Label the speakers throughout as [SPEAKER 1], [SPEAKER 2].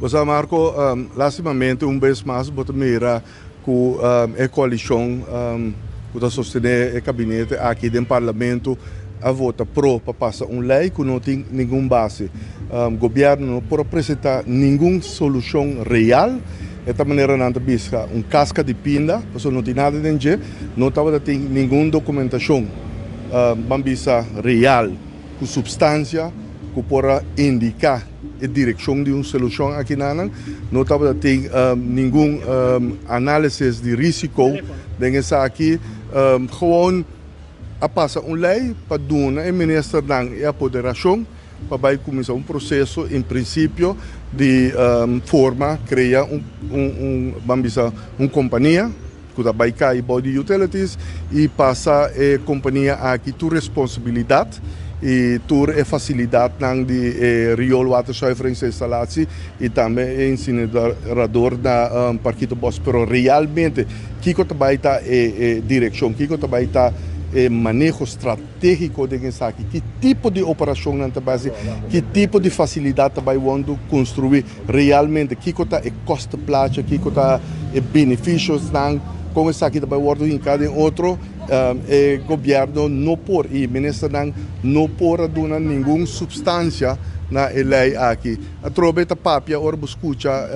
[SPEAKER 1] Você Marco, lastimamente, vez mais, você mira com a coalição que está sostenendo o gabinete aqui no Parlamento a vota para passar lei que não tem nenhuma base. O governo não pode apresentar nenhuma solução real. Esta maneira não busca casca de pinda, porque não tem nada dentro, não tem nenhuma documentação real, com substância, que pode indicar a direção de uma solução aqui não tem nenhum análise de risco dentro aqui, gewoon a passar lei para dar ao ministro da apoderação para começar processo em princípio de criar uma companhia que vai cair body utilities e passar a companhia aqui tua responsabilidade e tua facilidade de rioolwaterzuiveringsinstallatie e também incinerador da Parquito Bos, pero realmente que vai estar a direção, que vai estar manejo estratégico de aqui, que tipo de operação na base, que tipo de facilidade vai construir realmente, que está o custo plata, que está os benefícios com isso aqui vai em cada outro o governo não pode e o ministro não pode dar nenhuma substância na lei aqui. A troveta papia ora escuta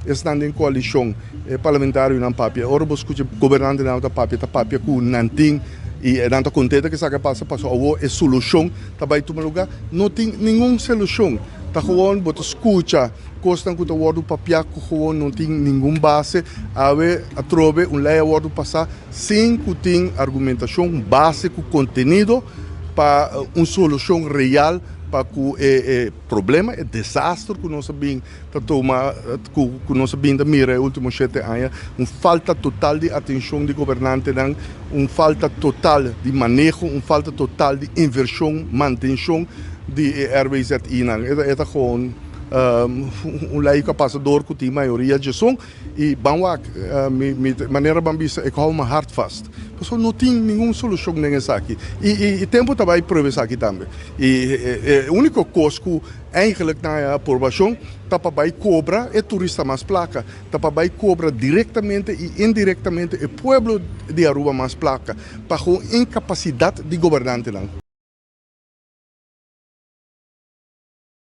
[SPEAKER 1] estando em coalição parlamentar na papia ora escuta governante na papia com nanting e não está contente que sabe passa a solução também tomar lugar não tem nenhuma solução tá gewoon bota escuta costa que o word papia que gewoon não tem nenhuma base a trove lei word passar sem que tem argumentação base com conteúdo para uma solução real para o problema, o desastre que nós sabemos que nós sabemos mira nos últimos 7 anos, uma falta total de atenção de governante, uma falta total de manejo, uma falta total de inversão, manutenção de RWZI. É gewoon lei que passa door que tem maioria de som e banwak maneira bambisa é como hard fast. Pessoal não tem nenhuma solução nesse aqui e tempo também provar aqui também e o único coisa que eigenlijk na aprovação tá para cobra é turista mais placa tá para cobra diretamente e indiretamente o povo de Aruba mais placa para com incapacidade de governante lá.